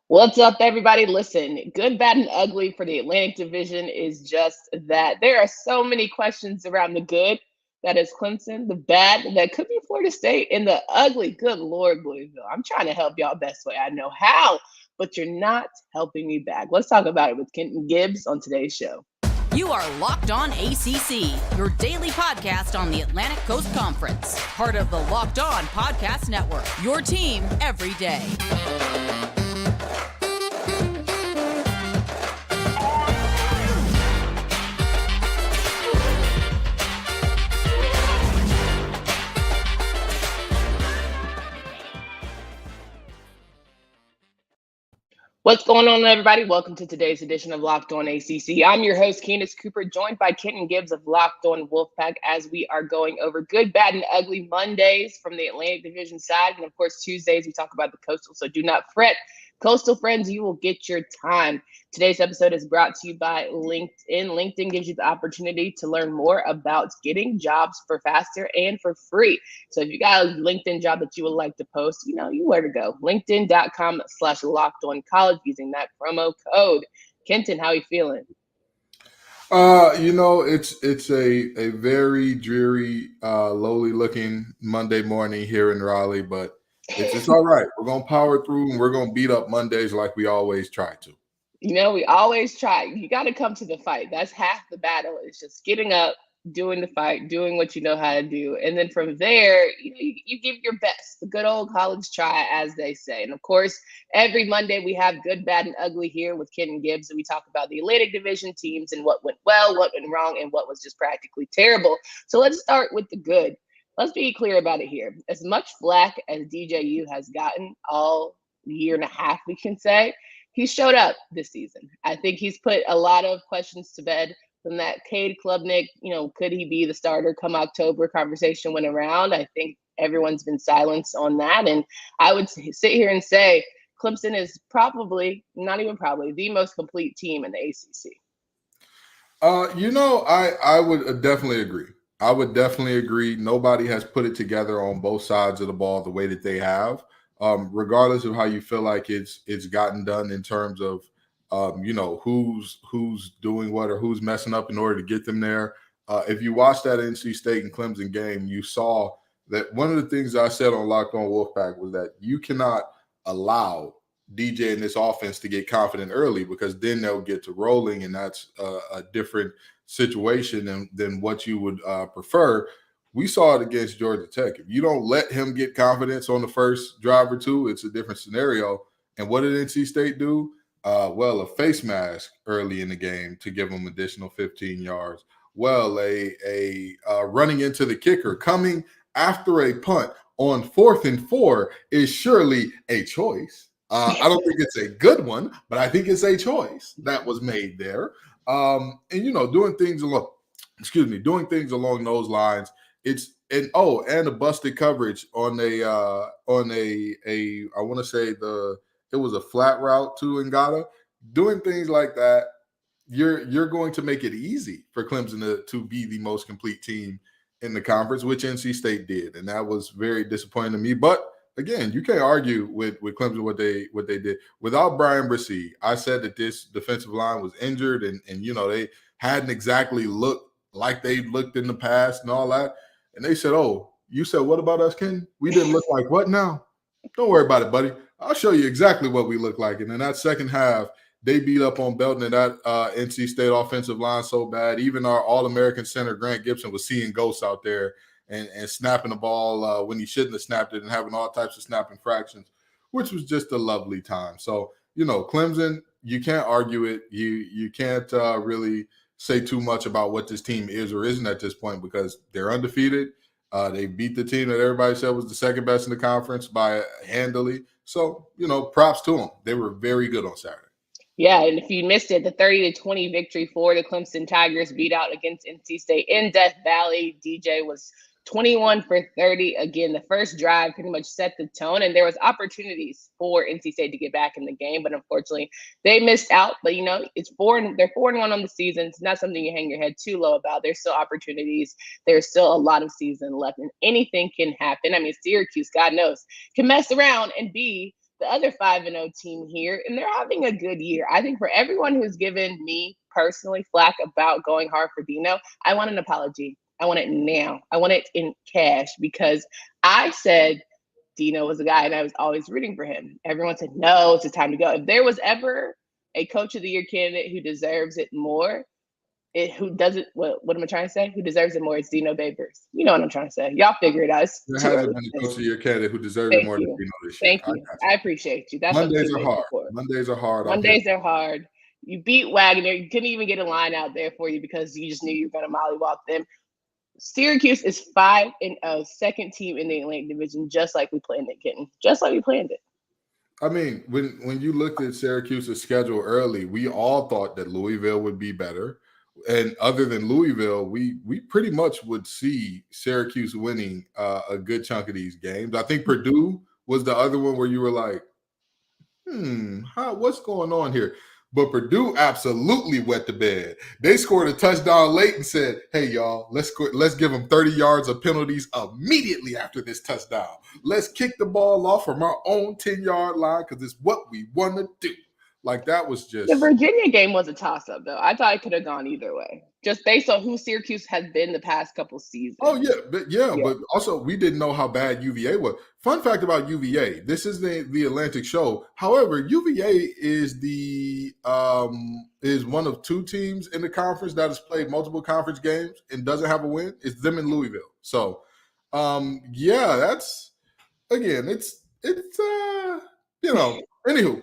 What's up, everybody? Listen, good, bad, and ugly for the Atlantic Division is just that. There are so many questions around the good, that is Clemson, the bad, that could be Florida State, and the ugly, good Lord, Louisville. I'm trying to help y'all best way I know how, but you're not helping me back. Let's talk about it with Kenton Gibbs on today's show. You are Locked On ACC, your daily podcast on the Atlantic Coast Conference. Part of the Locked On Podcast Network, your team every day. What's going on, everybody? Welcome to today's edition of Locked On ACC. I'm your host, Candace Cooper, joined by Kenton Gibbs of Locked On Wolfpack as we are going over good, bad, and ugly Mondays from the Atlantic Division side. And, of course, Tuesdays, we talk about the Coastal, so do not fret. Coastal friends, you will get your time. Today's episode is brought to you by LinkedIn. LinkedIn gives you the opportunity to learn more about getting jobs for faster and for free. So if you got a LinkedIn job that you would like to post, you know where to go. LinkedIn.com/lockedoncollege using that promo code. Kenton, how you feeling? It's a very dreary, lowly looking Monday morning here in Raleigh, but it's all right. We're gonna power through and we're gonna beat up Mondays like we always try to. You know, we always try. You got to come to the fight. That's half the battle. It's just getting up, doing the fight, doing what you know how to do. And then from there, you give your best, the good old college try, as they say. And of course, every Monday we have good, bad, and ugly here with Kenton Gibbs. And we talk about the Atlantic Division teams and what went well, what went wrong, and what was just practically terrible. So let's start with the good. Let's be clear about it here. As much flack as DJU has gotten all year and a half, we can say, he showed up this season. I think he's put a lot of questions to bed from that Cade Klubnik, could he be the starter come October conversation went around. I think everyone's been silenced on that. And I would sit here and say Clemson is probably, not even probably, the most complete team in the ACC. I would definitely agree. I would definitely agree. Nobody has put it together on both sides of the ball the way that they have. Regardless of how you feel like it's gotten done in terms of who's doing what or who's messing up in order to get them there. If you watched that NC State and Clemson game, you saw that one of the things I said on Locked On Wolfpack was that you cannot allow DJ and this offense to get confident early because then they'll get to rolling, and that's a different situation than what you would prefer. We saw it against Georgia Tech. If you don't let him get confidence on the first drive or two, it's a different scenario. And what did NC State do? A face mask early in the game to give them additional 15 yards. Well, a running into the kicker coming after a punt on 4th and 4 is surely a choice. I don't think it's a good one, but I think it's a choice that was made there. Doing things along those lines. And a busted coverage on I want to say it was a flat route to Ngata. Doing things like that, you're going to make it easy for Clemson to be the most complete team in the conference, which NC State did, and that was very disappointing to me. But again, you can't argue with Clemson what they did without Brian Bresee. I said that this defensive line was injured, and they hadn't exactly looked like they looked in the past and all that. And they said, "Oh, you said what about us, Ken? We didn't look like what now? Don't worry about it, buddy. I'll show you exactly what we look like." And in that second half, they beat up on Belton and that NC State offensive line so bad. Even our All-American center, Grant Gibson, was seeing ghosts out there and snapping the ball when he shouldn't have snapped it and having all types of snapping fractions, which was just a lovely time. So, Clemson, you can't argue it. You can't really say too much about what this team is or isn't at this point because they're undefeated. They beat the team that everybody said was the second best in the conference by handily. So, props to them. They were very good on Saturday. Yeah, and if you missed it, the 30-20 victory for the Clemson Tigers beat out against NC State in Death Valley. DJ was 21 for 30. Again, the first drive pretty much set the tone, and there was opportunities for NC State to get back in the game, but unfortunately they missed out. But it's they're 4-1 on the season. It's not something you hang your head too low about. There's still opportunities. There's still a lot of season left, and anything can happen. I mean, Syracuse, God knows, can mess around and be the other 5-0 team here, and they're having a good year. I think for everyone who's given me personally flack about going hard for Dino, I want an apology. I want it now. I want it in cash because I said Dino was a guy and I was always rooting for him. Everyone said, no, it's time to go. If there was ever a coach of the year candidate who deserves it more, who doesn't, what am I trying to say? Who deserves it more? It's Dino Babers. You know what I'm trying to say. Y'all figure it out. There hasn't been a coach of your candidate who deserves it more than Dino this year. Thank you. I appreciate you. That's Mondays are hard. Mondays are hard. Mondays are hard. You beat Wagner. You couldn't even get a line out there for you because you just knew you were going to mollywop them. Syracuse is 5-0, second team in the Atlantic Division, just like we planned it, Kenton. Just like we planned it. I mean, when you looked at Syracuse's schedule early, we all thought that Louisville would be better. And other than Louisville, we pretty much would see Syracuse winning a good chunk of these games. I think Purdue was the other one where you were like, what's going on here? But Purdue absolutely wet the bed. They scored a touchdown late and said, hey, y'all, let's give them 30 yards of penalties immediately after this touchdown. Let's kick the ball off from our own 10-yard line because it's what we want to do. Like, that was just... The Virginia game was a toss-up, though. I thought it could have gone either way, just based on who Syracuse has been the past couple seasons. Oh, yeah. But also, we didn't know how bad UVA was. Fun fact about UVA, this is the Atlantic show. However, UVA is is one of two teams in the conference that has played multiple conference games and doesn't have a win. It's them in Louisville. So, that's, again, it's anywho.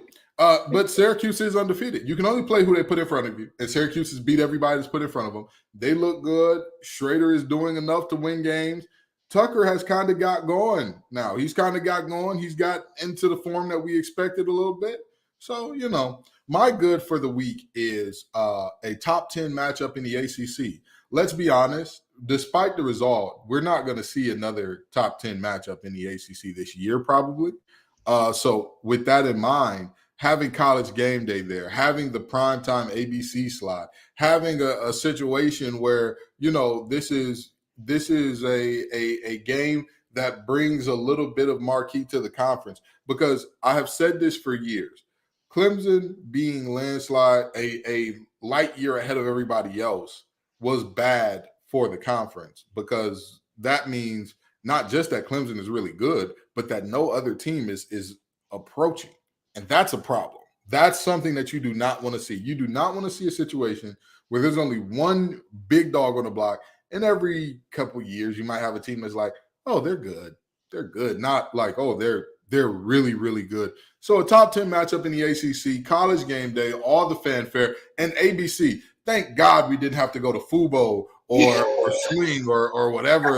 But Syracuse is undefeated. You can only play who they put in front of you, and Syracuse has beat everybody that's put in front of them. They look good. Schrader is doing enough to win games. Tucker has kind of got going now. He's kind of got going. He's got into the form that we expected a little bit. So, my good for the week is a top 10 matchup in the ACC. Let's be honest. Despite the result, we're not going to see another top 10 matchup in the ACC this year probably. So with that in mind, having College Game Day there, having the primetime ABC slot, having a situation where, this is a game that brings a little bit of marquee to the conference. Because I have said this for years, Clemson being landslide a light year ahead of everybody else was bad for the conference, because that means not just that Clemson is really good, but that no other team is approaching. And that's a problem. That's something that you do not want to see. You do not want to see a situation where there's only one big dog on the block, and every couple of years you might have a team that's like, oh, they're good. They're good. Not like, oh, they're really, really good. So a top 10 matchup in the ACC, College Game Day, all the fanfare, and ABC. Thank God we didn't have to go to Fubo or Swing or whatever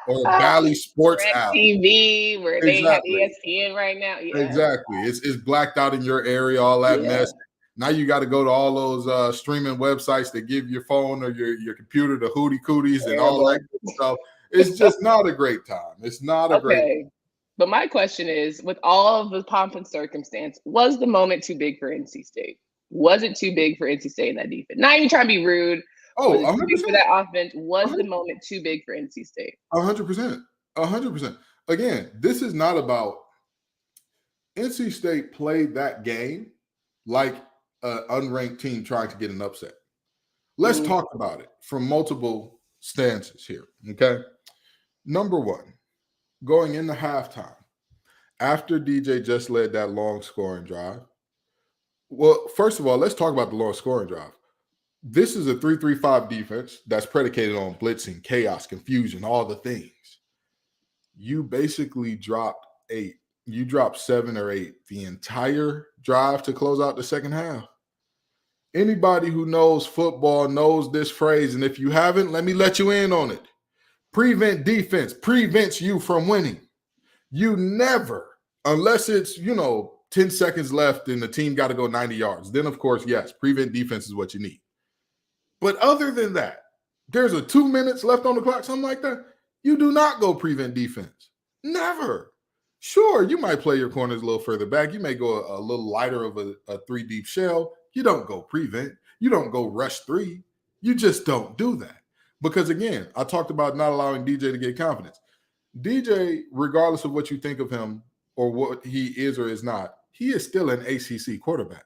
or Bally Sports app. TV, where they have ESPN right now. Yeah. Exactly. It's blacked out in your area, all that mess. Now you got to go to all those streaming websites that give your phone or your computer the hootie cooties and all that good stuff. It's just not a great time. It's not a great time. But my question is, with all of the pomp and circumstance, was the moment too big for NC State? Was it too big for NC State in that defense? Not even trying to be rude. Oh, was it too big for that offense? Was the moment too big for NC State? 100%. 100%. Again, this is not about NC State played that game like an unranked team trying to get an upset. Let's talk about it from multiple stances here, okay? Number one, going into halftime, after DJ just led that long scoring drive. Well, first of all, let's talk about the long scoring drive. This is a 3-3-5 defense that's predicated on blitzing, chaos, confusion, all the things. You basically dropped 8. You dropped 7 or 8 the entire drive to close out the second half. Anybody who knows football knows this phrase, and if you haven't, let me let you in on it. Prevent defense prevents you from winning. You never, unless it's, 10 seconds left and the team got to go 90 yards. Then, of course, yes, prevent defense is what you need. But other than that, there's a 2 minutes left on the clock, something like that. You do not go prevent defense. Never. Sure, you might play your corners a little further back. You may go a little lighter of a 3-deep shell. You don't go prevent. You don't go rush 3. You just don't do that. Because, again, I talked about not allowing DJ to get confidence. DJ, regardless of what you think of him or what he is or is not, he is still an ACC quarterback.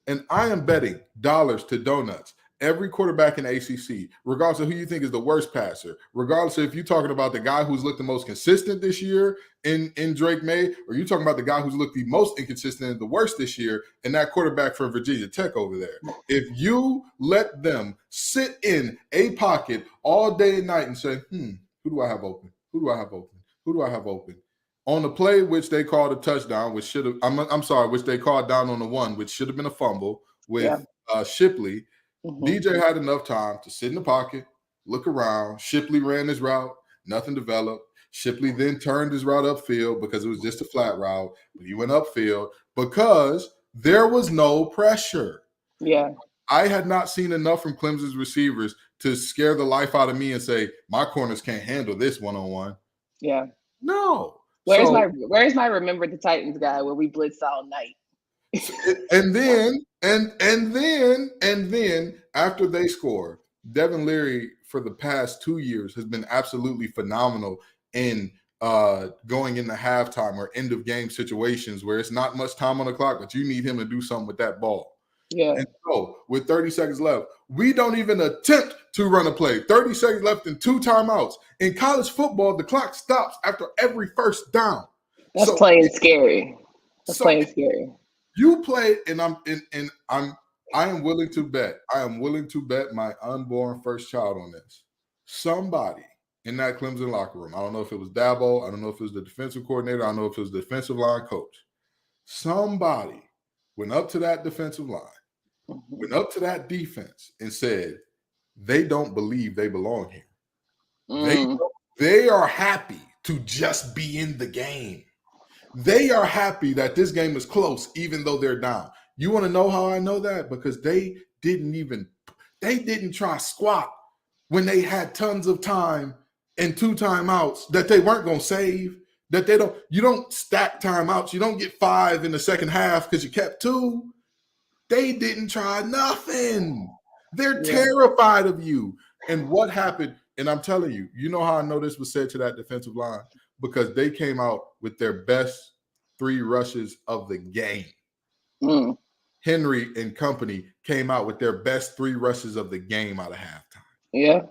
And I am betting dollars to donuts. Every quarterback in ACC, regardless of who you think is the worst passer, regardless of if you're talking about the guy who's looked the most consistent this year in Drake May, or you're talking about the guy who's looked the most inconsistent and the worst this year, and that quarterback from Virginia Tech over there. If you let them sit in a pocket all day and night and say, who do I have open? Who do I have open? Who do I have open? On the play which they called a touchdown, which should have, which they called down on the one, which should have been a fumble with Shipley. DJ had enough time to sit in the pocket, look around. Shipley ran his route, nothing developed. Shipley then turned his route upfield because it was just a flat route, but he went upfield because there was no pressure. Yeah. I had not seen enough from Clemson's receivers to scare the life out of me and say, my corners can't handle this one-on-one. Yeah. No. Where's my Remember the Titans guy where we blitzed all night? And then after they score, Devin Leary for the past 2 years has been absolutely phenomenal in going into halftime or end of game situations where it's not much time on the clock, but you need him to do something with that ball. Yeah. And so with 30 seconds left, we don't even attempt to run a play. 30 seconds left and 2 timeouts. In college football, the clock stops after every first down. That's playing scary. That's playing scary. You play, and I am willing to bet. I am willing to bet my unborn first child on this. Somebody in that Clemson locker room, I don't know if it was Dabo, I don't know if it was the defensive coordinator, I don't know if it was the defensive line coach. Somebody went up to that defensive line, went up to that defense and said, they don't believe they belong here. They are happy to just be in the game. They are happy that this game is close, even though they're down. You want to know how I know that? Because they didn't try squat when they had tons of time and 2 timeouts that they weren't going to save, you don't stack timeouts. You don't get 5 in the second half because you kept 2. They didn't try nothing. They're terrified of you. And what happened, and I'm telling you, you know how I know this was said to that defensive line? Because they came out with their best 3 rushes of the game. Henry and company came out with their best 3 rushes of the game out of halftime. Yeah.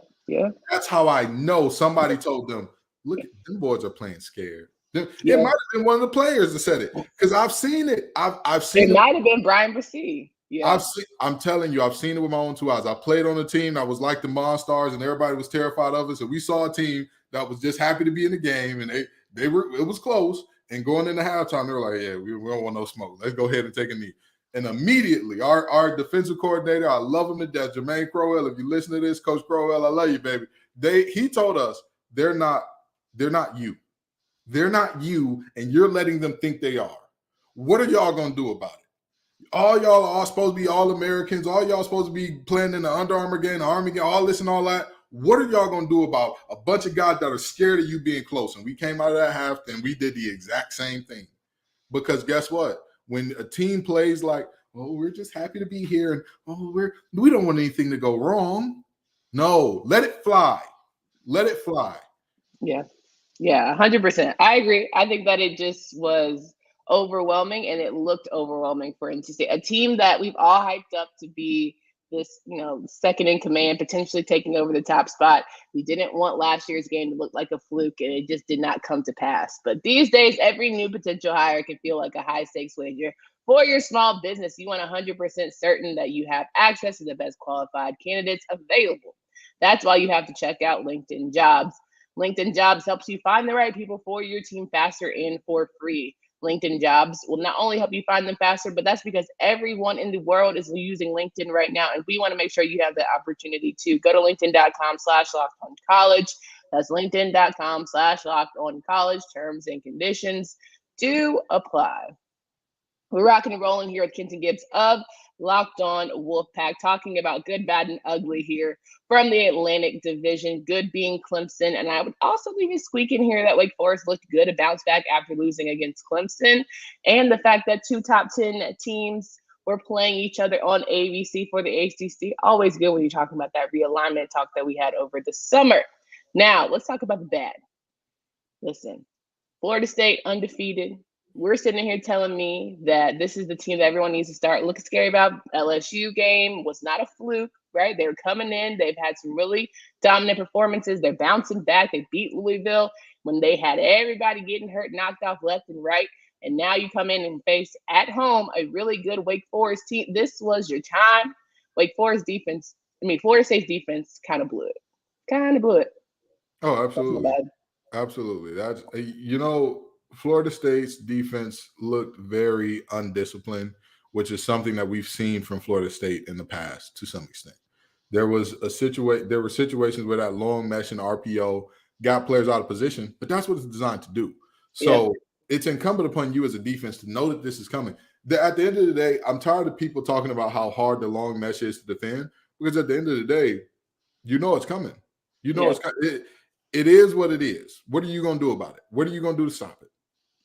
That's how I know somebody told them, look, them boys are playing scared. It might have been one of the players that said it because I've seen it. I've seen it. It might have been Brian Brissy. Yeah. I'm telling you, I've seen it with my own 2 eyes. I played on a team that was like the Monstars, and everybody was terrified of us. And we saw a team that was just happy to be in the game, and they were. It was close. And going into halftime, they were like, "Yeah, we don't want no smoke. Let's go ahead and take a knee." And immediately, our defensive coordinator, I love him to death, Jermaine Crowell. If you listen to this, Coach Crowell, I love you, baby. He told us they're not you. They're not you, and you're letting them think they are. What are y'all gonna do about it? All y'all are supposed to be All-Americans. All y'all supposed to be playing in the Under Armour game, the Army game, all this and all that. What are y'all going to do about a bunch of guys that are scared of you being close? And we came out of that half and we did the exact same thing. Because guess what? When a team plays like, oh, we're just happy to be here, and oh, we don't want anything to go wrong. No, let it fly. Let it fly. Yeah, 100%. I agree. I think that it just was overwhelming, and it looked overwhelming for NC State, a team that we've all hyped up to be this, second in command, potentially taking over the top spot. We didn't want last year's game to look like a fluke, and it just did not come to pass. But these days, every new potential hire can feel like a high stakes wager for your small business. You want 100% certain that you have access to the best qualified candidates available. That's why you have to check out LinkedIn Jobs. LinkedIn Jobs helps you find the right people for your team faster and for free. LinkedIn Jobs will not only help you find them faster, but that's because everyone in the world is using LinkedIn right now, and we want to make sure you have the opportunity to go to linkedin.com/lockedoncollege. That's linkedin.com/lockedoncollege. Terms and conditions to apply. We're rocking and rolling here with Kenton Gibbs of Locked On Wolfpack, talking about good, bad, and ugly here from the Atlantic Division. Good being Clemson, and I would also leave a squeak in here that Wake Forest looked good, a bounce back after losing against Clemson, and the fact that 2 top 10 teams were playing each other on ABC for the ACC. Always good when you're talking about that realignment talk that we had over the summer. Now, let's talk about the bad. Listen, Florida State undefeated. we're sitting here telling me that this is the team that everyone needs to start looking scary about. LSU game was not a fluke, right? They were coming in. They've had some really dominant performances. They're bouncing back. They beat Louisville when they had everybody getting hurt, knocked off left and right. And now you come in and face at home a really good Wake Forest team. This was your time. Wake Forest defense, Florida State's defense kind of blew it. Oh, absolutely. Absolutely. That's, Florida State's defense looked very undisciplined, which is something that we've seen from Florida State in the past to some extent. There were situations where that long mesh and RPO got players out of position, but that's what it's designed to do. So it's incumbent upon you as a defense to know that this is coming. At the end of the day, I'm tired of people talking about how hard the long mesh is to defend, because at the end of the day, it's coming. It's coming. It is what it is. What are you going to do about it? What are you going to do to stop it?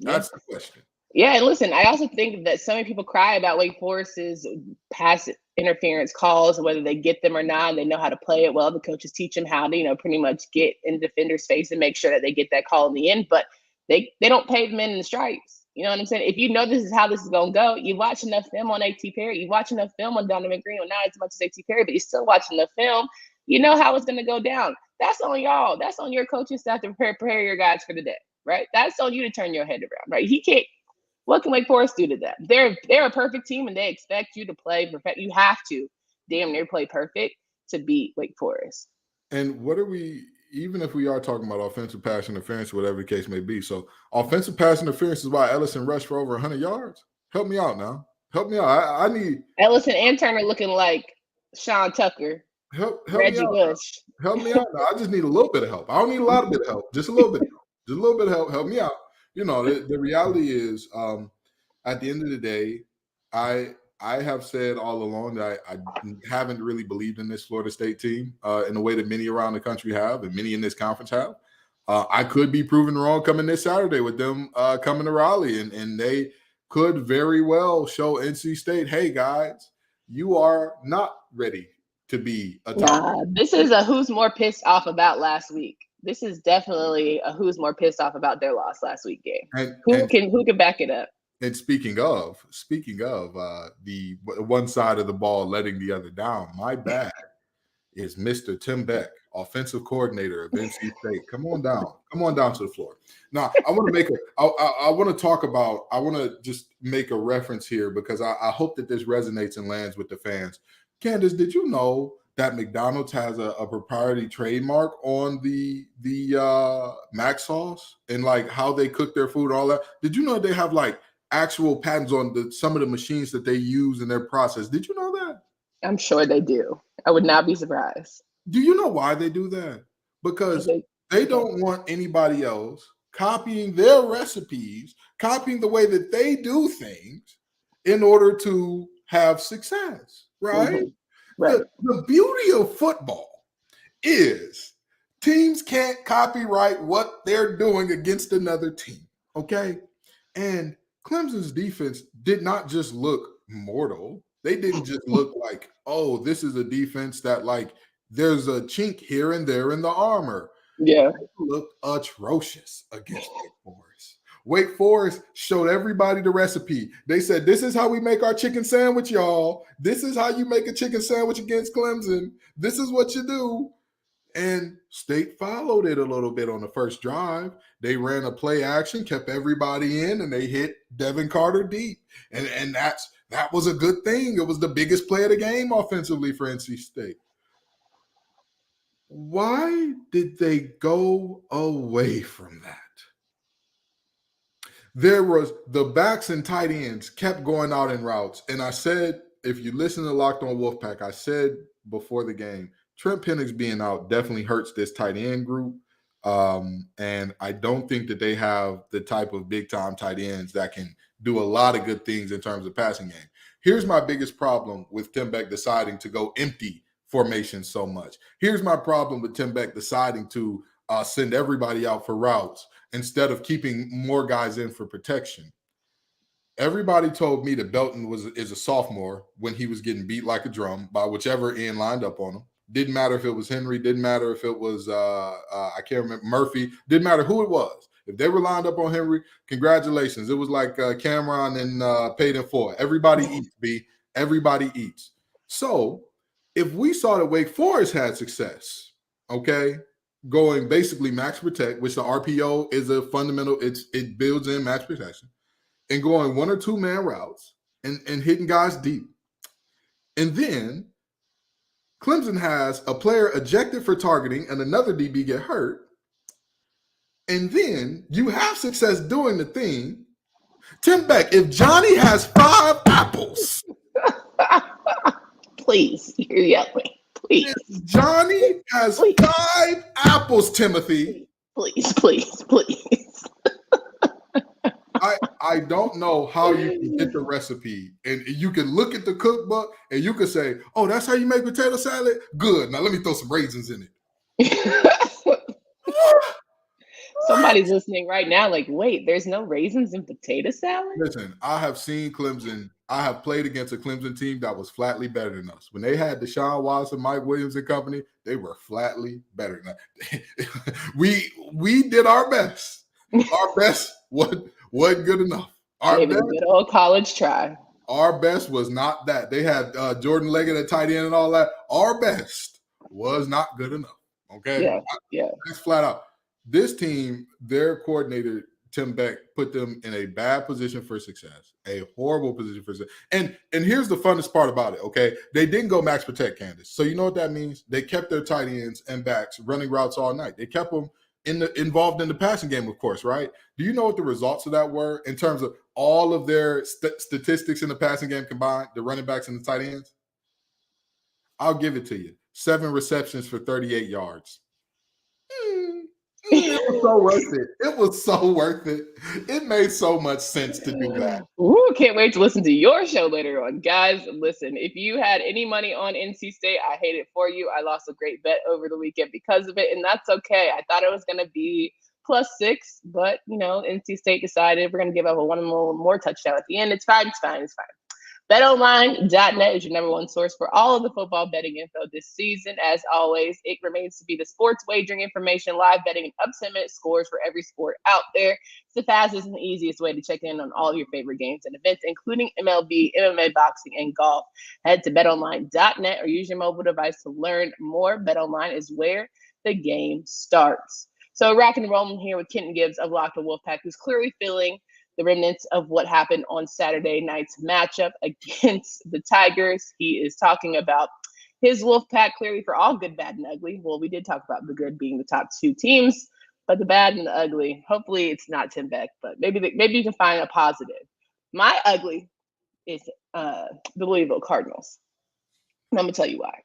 That's the question. Yeah, and listen, I also think that so many people cry about Wake Forest's pass interference calls and whether they get them or not, and they know how to play it well. The coaches teach them how to, pretty much get in the defender's face and make sure that they get that call in the end. But they don't pay the men in the stripes. You know what I'm saying? If you know this is how this is going to go, you watch enough film on A.T. Perry, you watch enough film on Donovan Green, not as much as A.T. Perry, but you're still watching the film. You know how it's going to go down. That's on y'all. That's on your coaching staff to prepare your guys for the day, right? That's on you to turn your head around, right? He can't. What can Wake Forest do to them? They're a perfect team, and they expect you to play perfect. You have to damn near play perfect to beat Wake Forest. And what are we? Even if we are talking about offensive pass interference, whatever the case may be, so offensive pass interference is why Ellison rushed for over 100 yards. Help me out now. Help me out. I need Ellison and Turner looking like Sean Tucker. Help Reggie me out. Bush. Help me out. I just need a little bit of help. I don't need a lot of bit of help. Just a little bit of help. Just a little bit of help. Help me out. The reality is, at the end of the day, I have said all along that I haven't really believed in this Florida State team in the way that many around the country have and many in this conference have. I could be proven wrong coming this Saturday with them coming to Raleigh, and they could very well show NC State, hey, guys, you are not ready to be a top. This is a who's more pissed off about last week. This is definitely a who's more pissed off about their loss last week game. Who can back it up? And speaking of the one side of the ball letting the other down, my bad is Mr. Tim Beck, offensive coordinator of NC State. Come on down to the floor. Now, I want to just make a reference here because I hope that this resonates and lands with the fans. Candace, did you know that McDonald's has a proprietary trademark on the mac sauce and like how they cook their food and all that? Did you know they have like actual patents on some of the machines that they use in their process? Did you know that? I'm sure they do. I would not be surprised. Do you know why they do that? Because they don't want anybody else copying their recipes, copying the way that they do things in order to have success, right? Mm-hmm. Right. The beauty of football is teams can't copyright what they're doing against another team, okay? And Clemson's defense did not just look mortal. They didn't just look like, oh, this is a defense that like there's a chink here and there in the armor. Yeah. They looked atrocious against Wake Forest. Wake Forest showed everybody the recipe. They said, this is how we make our chicken sandwich, y'all. This is how you make a chicken sandwich against Clemson. This is what you do. And State followed it a little bit on the first drive. They ran a play action, kept everybody in, and they hit Devin Carter deep. And that was a good thing. It was the biggest play of the game offensively for NC State. Why did they go away from that? There was the backs and tight ends kept going out in routes. And I said, if you listen to Locked On Wolfpack, I said before the game, Trent Penix being out definitely hurts this tight end group. And I don't think that they have the type of big-time tight ends that can do a lot of good things in terms of passing game. Here's my biggest problem with Tim Beck deciding to go empty formation so much. Here's my problem with Tim Beck deciding to send everybody out for routes instead of keeping more guys in for protection. Everybody told me that Belton is a sophomore when he was getting beat like a drum by whichever end lined up on him. Didn't matter if it was Henry. Didn't matter if it was, I can't remember, Murphy. Didn't matter who it was. If they were lined up on Henry, congratulations. It was like Cameron and Paid in Full. Everybody eats, B. Everybody eats. So if we saw that Wake Forest had success, okay, going basically max protect, which the RPO is a fundamental, it builds in max protection, and going 1 or 2 man routes and hitting guys deep. And then Clemson has a player ejected for targeting and another DB get hurt. And then you have success doing the thing. Tim Beck, if Johnny has 5 apples. Please, you're yelling. Please. If Johnny has 5 apples, Timothy. Please. I don't know how you can get the recipe, and you can look at the cookbook and you can say, oh, that's how you make potato salad? Good. Now let me throw some raisins in it. Somebody's listening right now like, wait, there's no raisins in potato salad? Listen, I have seen Clemson. I have played against a Clemson team that was flatly better than us. When they had Deshaun Watson, Mike Williams and company, they were flatly better than us. We did our best. Our best wasn't good enough. Our best, good old college try. Our best was not that. They had Jordan Leggett at tight end and all that. Our best was not good enough. Okay? Yeah. That's flat out. This team, their coordinator, Tim Beck, put them in a bad position for success, a horrible position for success. And here's the funnest part about it, okay? They didn't go max protect, Candace. So you know what that means? They kept their tight ends and backs running routes all night. They kept them involved in the passing game, of course, right? Do you know what the results of that were in terms of all of their statistics in the passing game combined, the running backs and the tight ends? I'll give it to you. 7 receptions for 38 yards. It was so worth it. It was so worth it. It made so much sense to do that. Ooh, can't wait to listen to your show later on. Guys, listen, if you had any money on NC State, I hate it for you. I lost a great bet over the weekend because of it, and that's okay. I thought it was going to be +6, but, NC State decided we're going to give up a one more touchdown at the end. It's fine. BetOnline.net is your number one source for all of the football betting info this season. As always, it remains to be the sports wagering information, live betting, and up-to-minute scores for every sport out there. It's the fastest and easiest way to check in on all of your favorite games and events, including MLB, MMA, boxing, and golf. Head to BetOnline.net or use your mobile device to learn more. BetOnline is where the game starts. So rocking and rolling here with Kenton Gibbs of Locked on Wolfpack, who's clearly feeling the remnants of what happened on Saturday night's matchup against the Tigers. He is talking about his Wolfpack, clearly for all good, bad, and ugly. Well, we did talk about the good being the top 2 teams, but the bad and the ugly, hopefully it's not Tim Beck, but maybe you can find a positive. My ugly is the Louisville Cardinals. And I'm going to tell you why.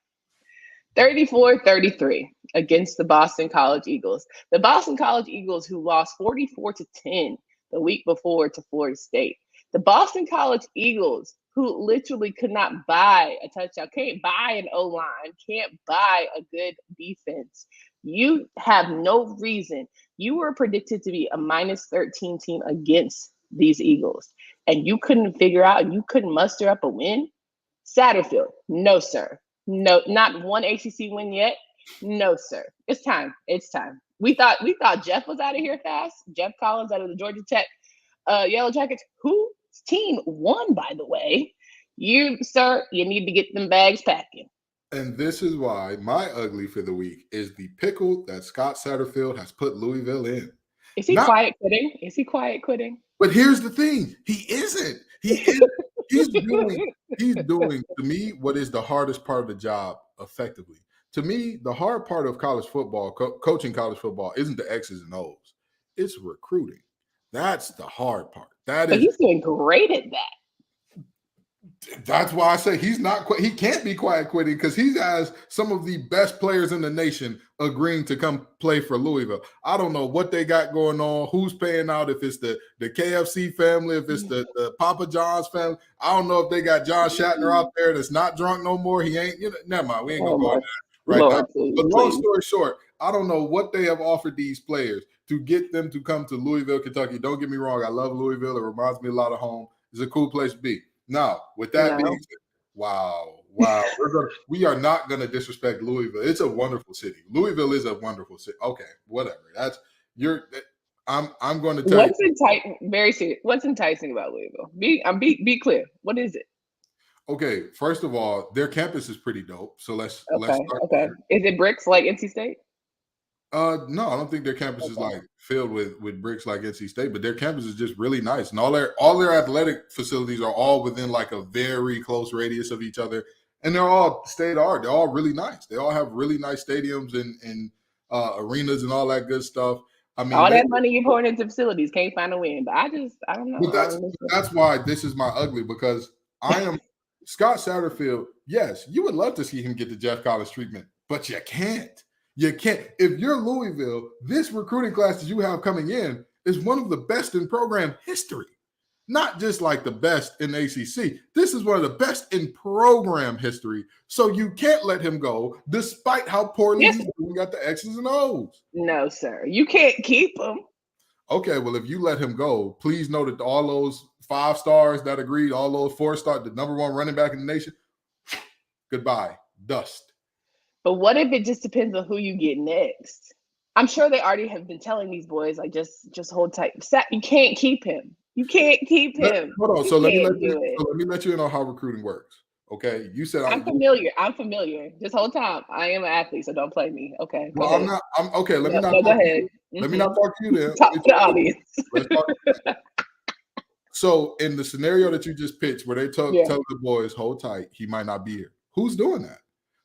34-33 against the Boston College Eagles. The Boston College Eagles, who lost 44-10 the week before to Florida State. The Boston College Eagles, who literally could not buy a touchdown, can't buy an O-line, can't buy a good defense. You have no reason. You were predicted to be a -13 team against these Eagles, and you couldn't figure out, you couldn't muster up a win? Satterfield, no, sir. No, not one ACC win yet. No, sir. It's time. We thought Jeff was out of here fast. Jeff Collins out of the Georgia Tech Yellow Jackets, whose team won, by the way. You, sir, you need to get them bags packing. And this is why my ugly for the week is the pickle that Scott Satterfield has put Louisville in. Is he quiet quitting? But here's the thing. He isn't. He's doing to me what is the hardest part of the job effectively. To me, the hard part of college football, coaching college football, isn't the X's and O's. It's recruiting. That's the hard part. But he's doing great at that. That's why I say he can't be quiet quitting, because he has some of the best players in the nation agreeing to come play for Louisville. I don't know what they got going on, who's paying out, if it's the KFC family, if it's the Papa John's family. I don't know if they got John Shatner out there that's not drunk no more. He ain't, never mind. We ain't going to go on that right now. But long story short, I don't know what they have offered these players to get them to come to Louisville, Kentucky. Don't get me wrong. I love Louisville. It reminds me a lot of home. It's a cool place to be. Now, with that being said, wow. We are not going to disrespect Louisville. It's a wonderful city. Louisville is a wonderful city. Okay, whatever. I'm going to tell What's enticing? Very serious. What's enticing about Louisville? Be clear. What is it? Okay, first of all, their campus is pretty dope. So let's start Okay. there. Is it bricks like NC State? No, I don't think their campus is like filled with bricks like NC State, but their campus is just really nice, and all their athletic facilities are all within like a very close radius of each other, and they're all state of the art. They're all really nice. They all have really nice stadiums and arenas and all that good stuff. I mean, All that money you're pouring into facilities can't find a win. But I don't know. But that's why this is my ugly, because I am Scott Satterfield. Yes, you would love to see him get the Jeff Collins treatment, but you can't. You can't. If you're Louisville, this recruiting class that you have coming in is one of the best in program history. Not just like the best in ACC. This is one of the best in program history. So you can't let him go, despite how poorly he's doing at the X's and O's. No, sir. You can't keep him. Okay, well, if you let him go, please know that all those 5 stars that agreed, all those 4 stars, the number 1 running back in the nation, goodbye, dust. But what if it just depends on who you get next? I'm sure they already have been telling these boys, like, just hold tight. You can't keep him. You can't keep him. Hold on. So let me let you know how recruiting works. Okay, you said I'm familiar. I'm familiar. Just hold time. I am an athlete, so don't play me. Okay. Well, I'm not. I'm okay. Let me not. Go ahead. Let me not talk to you then. Talk to the audience. So in the scenario that you just pitched, where they tell the boys, hold tight, he might not be here. Who's doing that?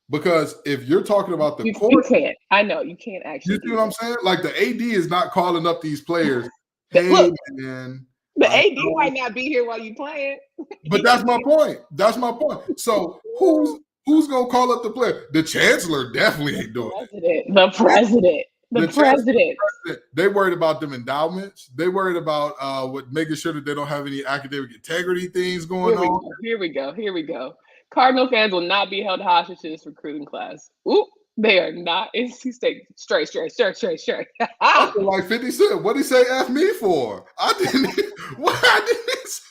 Because if you're talking about the court, you can't. I know you can't actually. You see what I'm saying? Like the AD is not calling up these players. Hey, look, man. The AD might not be here while you playing. But that's my point. That's my point. So who's gonna call up the player? The chancellor definitely ain't doing it. The president. They worried about them endowments. They worried about making sure that they don't have any academic integrity things going on. Here we go. Cardinal fans will not be held hostage to this recruiting class. Oop, they are not. NC State straight. I feel like 50 Cent. What did he say F me for? I didn't. What I didn't say.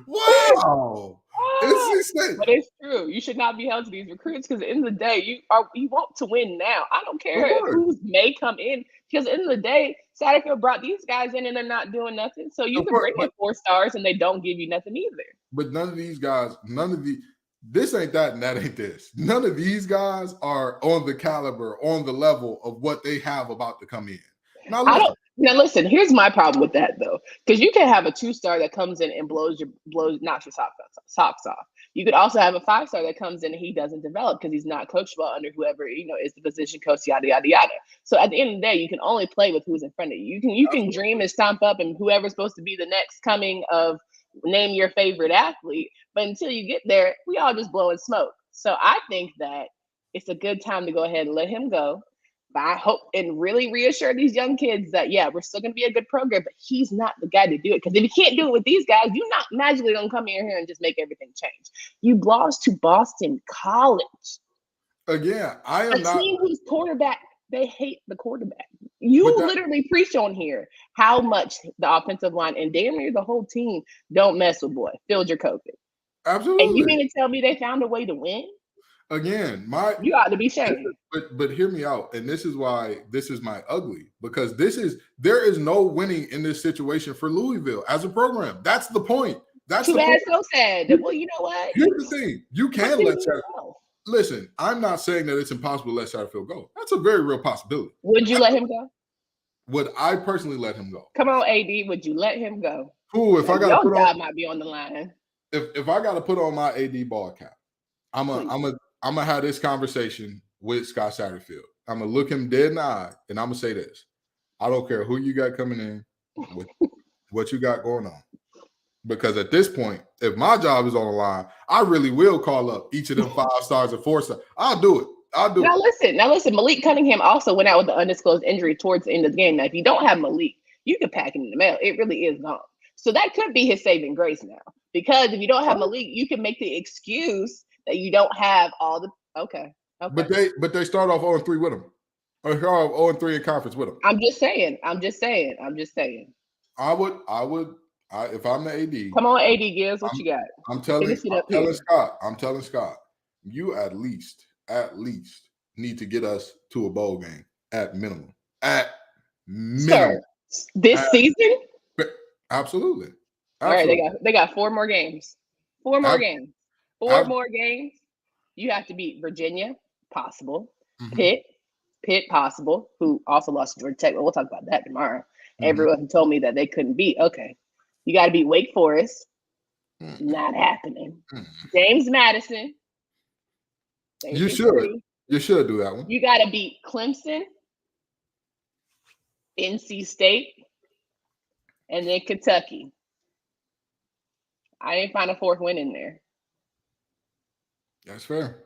Wow. NC State. But it's true. You should not be held to these recruits, because at the end of the day, you want to win now. I don't care who may come in, because at the end of the day, Satterfield brought these guys in and they're not doing nothing. So you can bring in 4 stars and they don't give you nothing either. But none of these guys, this ain't that and that ain't this. None of these guys are on the caliber, on the level of what they have about to come in. Now listen, here's my problem with that though. Because you can have a 2-star that comes in and knocks your socks off. You could also have a 5-star that comes in and he doesn't develop because he's not coachable under whoever, is the position coach, yada, yada, yada. So at the end of the day, you can only play with who's in front of you. You can dream and stomp up and whoever's supposed to be the next coming of name your favorite athlete. But until you get there, we all just blowing smoke. So I think that it's a good time to go ahead and let him go. But I hope and really reassure these young kids that, we're still going to be a good program, but he's not the guy to do it. Because if you can't do it with these guys, you're not magically going to come in here and just make everything change. You lost to Boston College. Again, I am not. A team whose quarterback, they hate the quarterback. You literally preach on here how much the offensive line and damn near the whole team don't mess with boy. Field your COVID. Absolutely. And you mean to tell me they found a way to win? Again, you ought to be shamed. But hear me out, and this is why this is my ugly, because there is no winning in this situation for Louisville as a program. That's the point. That's too bad, so sad. Well, you know what? Here's the thing: you can let Satterfield. Listen, I'm not saying that it's impossible to let Satterfield go. That's a very real possibility. Would you let him go? Would I personally let him go? Come on, AD. Would you let him go? Ooh, if I got your job might be on the line. If I got to put on my AD ball cap, I'm gonna have this conversation with Scott Satterfield. I'm gonna look him dead in the eye, and I'm gonna say this: I don't care who you got coming in, with what you got going on, because at this point, if my job is on the line, I really will call up each of them 5 stars or 4 stars. I'll do it. Now listen. Malik Cunningham also went out with an undisclosed injury towards the end of the game. Now, if you don't have Malik, you can pack it in the mail. It really is gone. So that could be his saving grace now, because if you don't have Malik, you can make the excuse that you don't have all the okay. But they start off 0-3 with him, or start off 0-3 in conference with him. I'm just saying. I would. If I'm the AD, come on, AD Gibbs, what you got? I'm telling Scott, you at least need to get us to a bowl game at minimum. At minimum. This season? Absolutely. All right, they got 4 more games. 4 more games. 4 more games. You have to beat Virginia, possible. Mm-hmm. Pitt, possible, who also lost to Georgia Tech, but we'll talk about that tomorrow. Mm-hmm. Everyone told me that they couldn't beat. Okay. You got to beat Wake Forest. Mm-hmm. Not happening. Mm-hmm. James Madison. You should. You should do that one. You got to beat Clemson, NC State, and then Kentucky. I didn't find a 4th win in there. That's fair.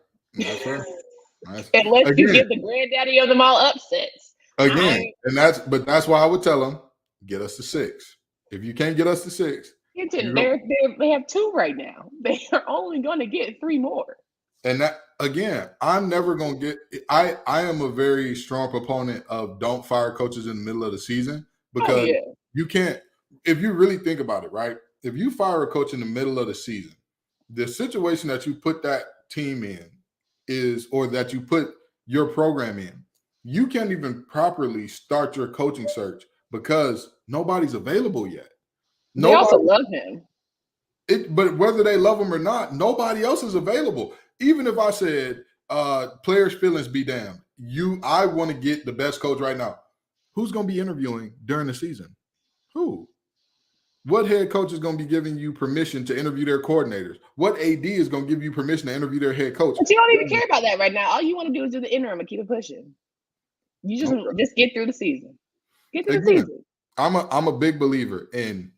Unless you give the granddaddy of them all upsets. Again, but that's why I would tell them, get us to 6. If you can't get us to 6, they have 2 right now. They are only going to get 3 more. And that, again, I'm never going to get – I am a very strong proponent of don't fire coaches in the middle of the season because you can't – if you really think about it, right? If you fire a coach in the middle of the season, the situation that you put that team in or that you put your program in, you can't even properly start your coaching search because nobody's available yet. They also love him. But whether they love him or not, nobody else is available. Even if I said, players' feelings be damned, I want to get the best coach right now. Who's going to be interviewing during the season? Who? What head coach is going to be giving you permission to interview their coordinators? What AD is going to give you permission to interview their head coach? But you don't even care about that right now. All you want to do is do the interim and keep it pushing. You just get through the season. Get through the season. I'm a big believer in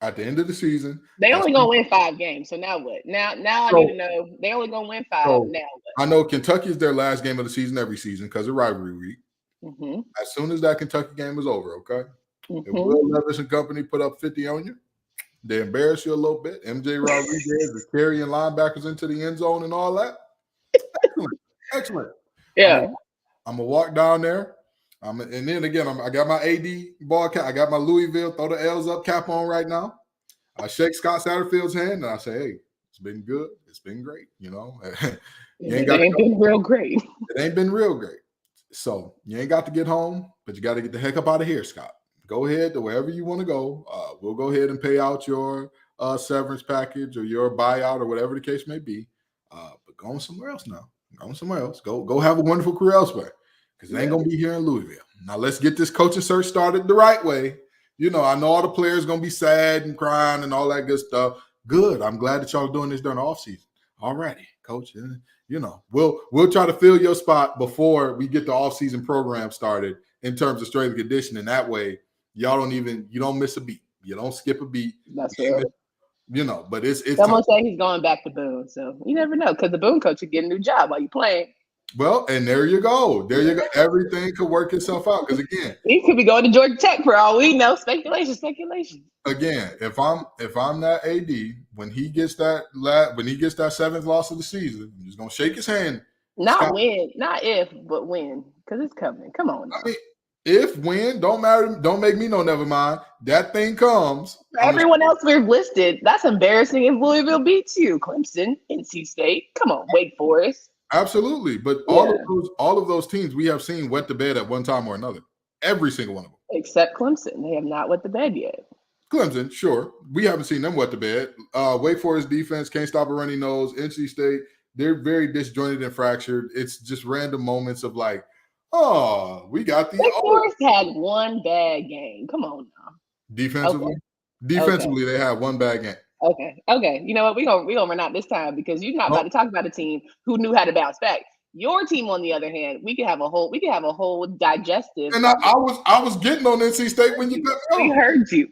at the end of the season. They only going to win 5 games. So now what? Now I need to know. They only going to win 5. Now what? I know Kentucky is their last game of the season every season because of rivalry week. Mm-hmm. As soon as that Kentucky game is over, okay? If Will Levis and company put up 50 on you, they embarrass you a little bit. MJ Rodriguez is carrying linebackers into the end zone and all that. Excellent. Yeah. I'm going to walk down there. And then again, I got my AD ball cap. I got my Louisville throw the L's up cap on right now. I shake Scott Satterfield's hand and I say, hey, it's been good. It's been great. You know, it ain't been real great. It ain't been real great. So you ain't got to get home, but you got to get the heck up out of here, Scott. Go ahead to wherever you want to go. We'll go ahead and pay out your severance package or your buyout or whatever the case may be. But go on somewhere else now. Go somewhere else. Go have a wonderful career elsewhere because it ain't going to be here in Louisville. Now let's get this coaching search started the right way. You know, I know all the players going to be sad and crying and all that good stuff. Good. I'm glad that y'all are doing this during the offseason. All righty, coach. You know, we'll try to fill your spot before we get the offseason program started in terms of strength and conditioning. That way, you don't miss a beat. You don't skip a beat. That's right. You know, but it's someone say he's going back to Boone, so you never know because the Boone coach could get a new job while you're playing. Well, and there you go. Everything could work itself out because again, he could be going to Georgia Tech for all we know. Speculation. Again, if I'm that AD when he gets that 7th loss of the season, I'm just gonna shake his hand. Not if, but when, because it's coming. Come on. I mean, if, when, don't matter. Don't make me know. Never mind. That thing comes. Everyone else we've listed. That's embarrassing if Louisville beats you. Clemson, NC State. Come on, Wake Forest. Absolutely, but all of those teams we have seen wet the bed at one time or another. Every single one of them, except Clemson. They have not wet the bed yet. Clemson, sure, we haven't seen them wet the bed. Wake Forest defense can't stop a runny nose. NC State, they're very disjointed and fractured. It's just random moments of like, oh, we got the. Wake Forest had one bad game. Come on now. Defensively, they had one bad game. Okay. You know what? We're gonna run out this time because you're not about to talk about a team who knew how to bounce back. Your team, on the other hand, we could have a whole digestive. And I was getting on NC State when you got on.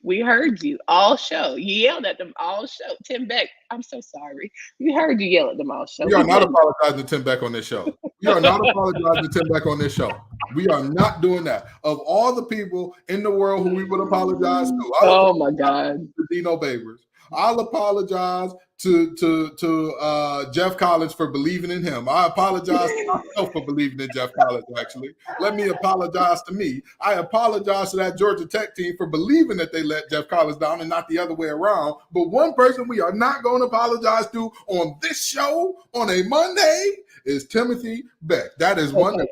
We heard you all show. You yelled at them all show. Tim Beck, I'm so sorry. We heard you yell at them all show. We are not apologizing to Tim Beck on this show. We are not apologizing to Tim Beck on this show. We are not doing that. Of all the people in the world who we would apologize to, oh my God, Dino Babers. I'll apologize to Jeff Collins for believing in him. I apologize to myself for believing in Jeff Collins, actually. Let me apologize to me. I apologize to that Georgia Tech team for believing that they let Jeff Collins down and not the other way around. But one person we are not going to apologize to on this show on a Monday is Timothy Beck. That is one that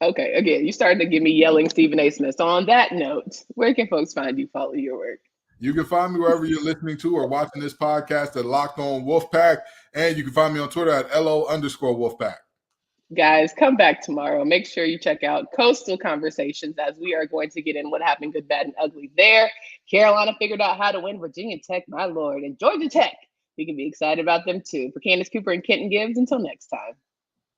Okay, again, you started to give me yelling Stephen A. Smith. So on that note, where can folks find you, follow your work? You can find me wherever you're listening to or watching this podcast at Locked On Wolfpack. And you can find me on Twitter at LO_Wolfpack. Guys, come back tomorrow. Make sure you check out Coastal Conversations as we are going to get in what happened good, bad, and ugly there. Carolina figured out how to win Virginia Tech, my lord, and Georgia Tech. We can be excited about them too. For Candace Cooper and Kenton Gibbs, until next time.